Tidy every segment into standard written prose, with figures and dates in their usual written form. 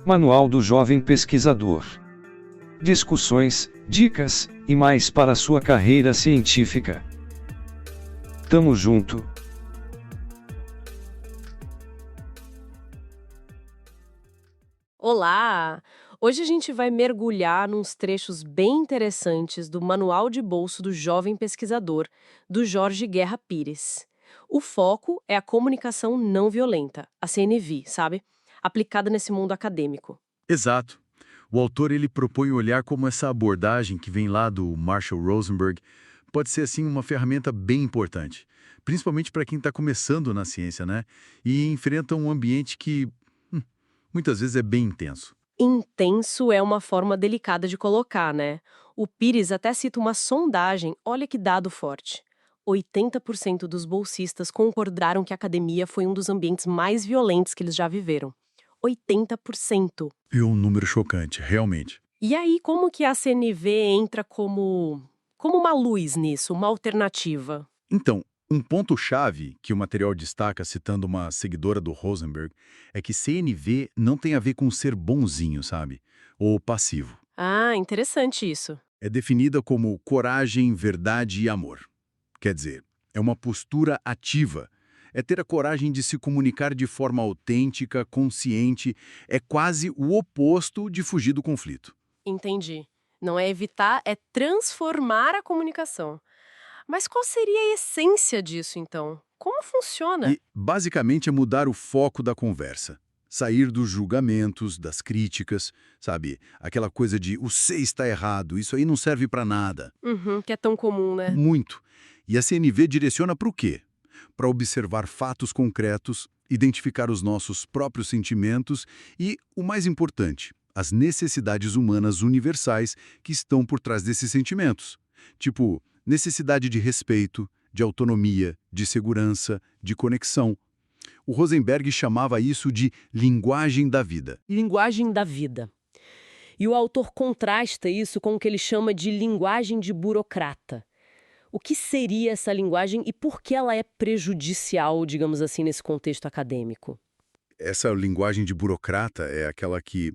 Manual do Jovem Pesquisador. Discussões, dicas e mais para sua carreira científica. Tamo junto. Olá! Hoje a gente vai mergulhar nos trechos bem interessantes do Manual de Bolso do Jovem Pesquisador, do Jorge Guerra Pires. O foco é a comunicação não violenta, a CNV, sabe? Aplicada nesse mundo acadêmico. Exato. O autor ele propõe olhar como essa abordagem que vem lá do Marshall Rosenberg pode ser assim uma ferramenta bem importante, principalmente para quem está começando na ciência, né? E enfrenta um ambiente que muitas vezes é bem intenso. Intenso é uma forma delicada de colocar, né? O Pires até cita uma sondagem, olha que dado forte. 80% dos bolsistas concordaram que a academia foi um dos ambientes mais violentos que eles já viveram. 80%. E um número chocante, realmente. E aí, como que a CNV entra como uma luz nisso, uma alternativa? Então, um ponto-chave que o material destaca citando uma seguidora do Rosenberg é que CNV não tem a ver com ser bonzinho, sabe? Ou passivo. Ah, interessante isso. É definida como coragem, verdade e amor. Quer dizer, é uma postura ativa. É ter a coragem de se comunicar de forma autêntica, consciente. É quase o oposto de fugir do conflito. Entendi. Não é evitar, é transformar a comunicação. Mas qual seria a essência disso, então? Como funciona? E, basicamente, é mudar o foco da conversa. Sair dos julgamentos, das críticas, sabe? Aquela coisa de "você está errado, isso aí não serve para nada". Uhum, que é tão comum, né? Muito. E a CNV direciona para o quê? Para observar fatos concretos, identificar os nossos próprios sentimentos e, o mais importante, as necessidades humanas universais que estão por trás desses sentimentos. Tipo, necessidade de respeito, de autonomia, de segurança, de conexão. O Rosenberg chamava isso de linguagem da vida. Linguagem da vida. E o autor contrasta isso com o que ele chama de linguagem de burocrata. O que seria essa linguagem e por que ela é prejudicial, digamos assim, nesse contexto acadêmico? Essa linguagem de burocrata é aquela que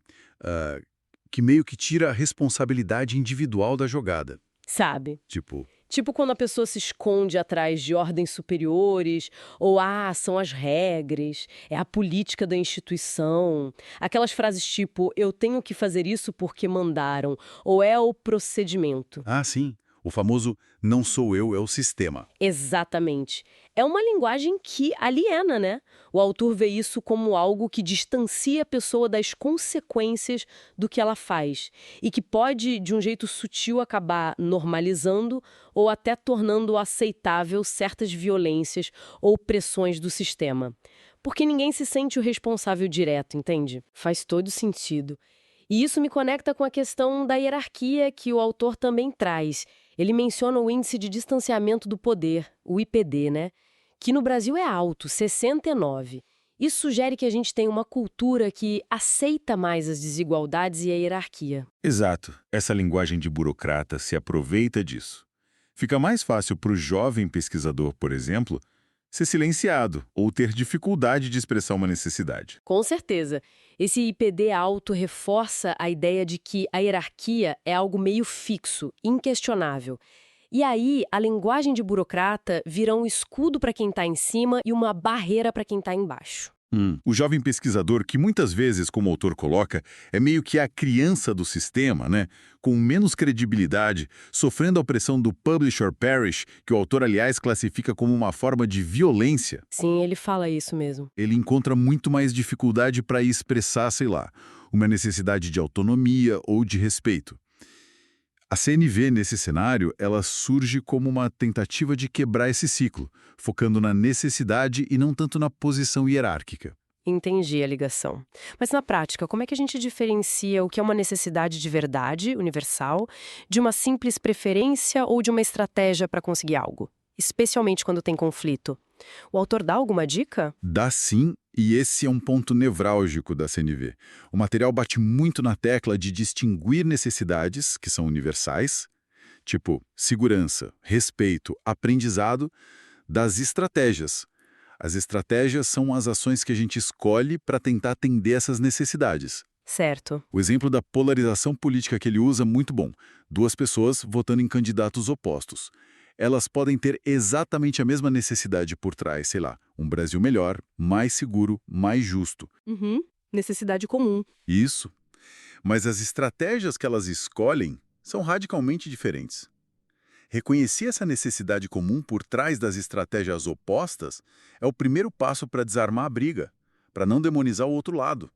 meio que tira a responsabilidade individual da jogada. Sabe? Tipo, Tipo quando a pessoa se esconde atrás de ordens superiores, ou são as regras, é a política da instituição. Aquelas frases tipo, eu tenho que fazer isso porque mandaram, ou é o procedimento. sim, o famoso não sou eu, é o sistema. Exatamente. É uma linguagem que aliena, né? O autor vê isso como algo que distancia a pessoa das consequências do que ela faz e que pode, de um jeito sutil, acabar normalizando ou até tornando aceitável certas violências ou pressões do sistema. Porque ninguém se sente o responsável direto, entende? Faz todo sentido. E isso me conecta com a questão da hierarquia que o autor também traz. Ele menciona o índice de distanciamento do poder, o IPD, né? Que no Brasil é alto, 69. Isso sugere que a gente tem uma cultura que aceita mais as desigualdades e a hierarquia. Exato. Essa linguagem de burocrata se aproveita disso. Fica mais fácil para o jovem pesquisador, por exemplo, ser silenciado ou ter dificuldade de expressar uma necessidade. Com certeza. Esse IPD alto reforça a ideia de que a hierarquia é algo meio fixo, inquestionável. E aí, a linguagem de burocrata vira um escudo para quem está em cima e uma barreira para quem está embaixo. O jovem pesquisador, que muitas vezes, como o autor coloca, é meio que a criança do sistema, né? Com menos credibilidade, sofrendo a pressão do publisher perish, que o autor, aliás, classifica como uma forma de violência. Sim, ele fala isso mesmo. Ele encontra muito mais dificuldade para expressar, sei lá, uma necessidade de autonomia ou de respeito. A CNV, nesse cenário, ela surge como uma tentativa de quebrar esse ciclo, focando na necessidade e não tanto na posição hierárquica. Entendi a ligação. Mas na prática, como é que a gente diferencia o que é uma necessidade de verdade, universal, de uma simples preferência ou de uma estratégia para conseguir algo? Especialmente quando tem conflito. O autor dá alguma dica? Dá sim, e esse é um ponto nevrálgico da CNV. O material bate muito na tecla de distinguir necessidades, que são universais, tipo segurança, respeito, aprendizado, das estratégias. As estratégias são as ações que a gente escolhe para tentar atender essas necessidades. Certo. O exemplo da polarização política que ele usa é muito bom. 2 pessoas votando em candidatos opostos. Elas podem ter exatamente a mesma necessidade por trás, sei lá, um Brasil melhor, mais seguro, mais justo. Uhum. Necessidade comum. Isso. Mas as estratégias que elas escolhem são radicalmente diferentes. Reconhecer essa necessidade comum por trás das estratégias opostas é o primeiro passo para desarmar a briga, para não demonizar o outro lado.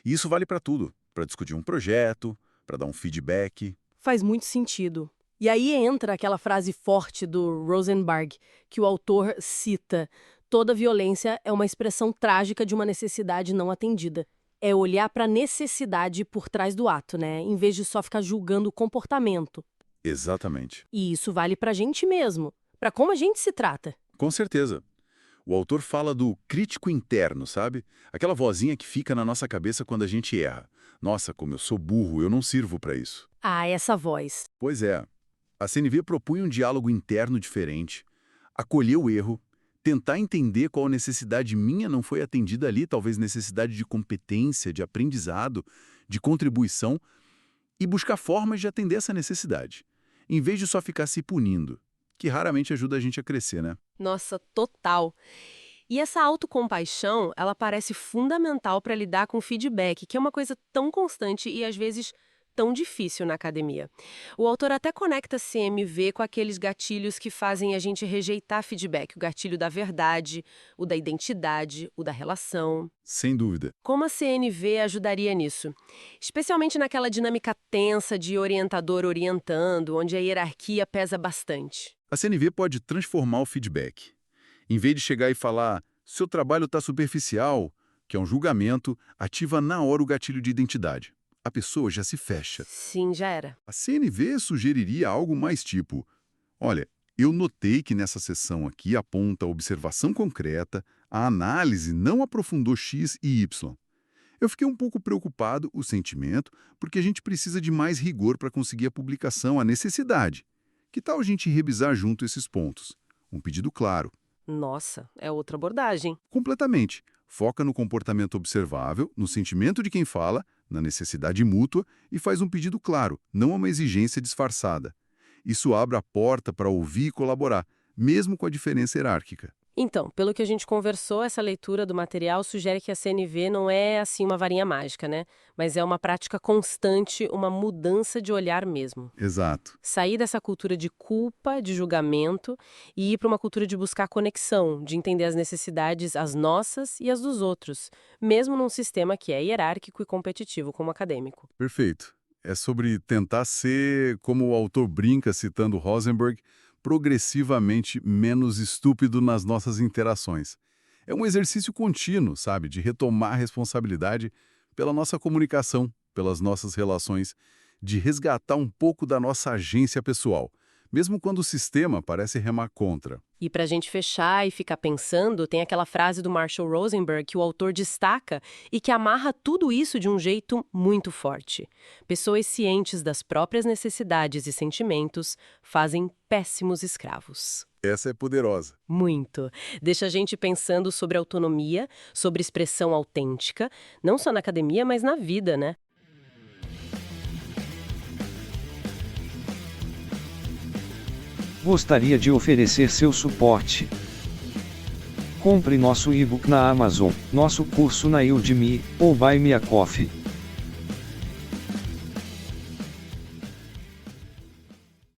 E isso vale para tudo, para discutir um projeto, para dar um feedback. Faz muito sentido. E aí entra aquela frase forte do Rosenberg, que o autor cita: toda violência é uma expressão trágica de uma necessidade não atendida. É olhar para a necessidade por trás do ato, né? Em vez de só ficar julgando o comportamento. Exatamente. E isso vale para a gente mesmo, para como a gente se trata. Com certeza. O autor fala do crítico interno, sabe? Aquela vozinha que fica na nossa cabeça quando a gente erra. Nossa, como eu sou burro, eu não sirvo para isso. Ah, essa voz. Pois é. A CNV propunha um diálogo interno diferente, acolher o erro, tentar entender qual necessidade minha não foi atendida ali, talvez necessidade de competência, de aprendizado, de contribuição, e buscar formas de atender essa necessidade, em vez de só ficar se punindo, que raramente ajuda a gente a crescer, né? Nossa, total. E essa autocompaixão, ela parece fundamental para lidar com feedback, que é uma coisa tão constante e às vezes tão difícil na academia. O autor até conecta CMV com aqueles gatilhos que fazem a gente rejeitar feedback, o gatilho da verdade, o da identidade, o da relação. Sem dúvida. Como a CNV ajudaria nisso? Especialmente naquela dinâmica tensa de orientador orientando, onde a hierarquia pesa bastante. A CNV pode transformar o feedback. Em vez de chegar e falar, seu trabalho está superficial, que é um julgamento, ativa na hora o gatilho de identidade. A pessoa já se fecha. Sim, já era. A CNV sugeriria algo mais tipo: olha, eu notei que nessa sessão aqui aponta a observação concreta, a análise não aprofundou X e Y. Eu fiquei um pouco preocupado, o sentimento, porque a gente precisa de mais rigor para conseguir a publicação, a necessidade. Que tal a gente revisar junto esses pontos? Um pedido claro. Nossa, é outra abordagem. Completamente. Foca no comportamento observável, no sentimento de quem fala, na necessidade mútua e faz um pedido claro, não uma exigência disfarçada. Isso abre a porta para ouvir e colaborar, mesmo com a diferença hierárquica. Então, pelo que a gente conversou, essa leitura do material sugere que a CNV não é, assim, uma varinha mágica, né? Mas é uma prática constante, uma mudança de olhar mesmo. Exato. Sair dessa cultura de culpa, de julgamento, e ir para uma cultura de buscar conexão, de entender as necessidades, as nossas e as dos outros, mesmo num sistema que é hierárquico e competitivo como acadêmico. Perfeito. É sobre tentar ser, como o autor brinca citando Rosenberg, progressivamente menos estúpido nas nossas interações. É um exercício contínuo, sabe, de retomar a responsabilidade pela nossa comunicação, pelas nossas relações, de resgatar um pouco da nossa agência pessoal, mesmo quando o sistema parece remar contra. E para a gente fechar e ficar pensando, tem aquela frase do Marshall Rosenberg que o autor destaca e que amarra tudo isso de um jeito muito forte. Pessoas cientes das próprias necessidades e sentimentos fazem péssimos escravos. Essa é poderosa. Muito. Deixa a gente pensando sobre autonomia, sobre expressão autêntica, não só na academia, mas na vida, né? Gostaria de oferecer seu suporte. Compre nosso e-book na Amazon, nosso curso na Udemy ou Buy Me a Coffee.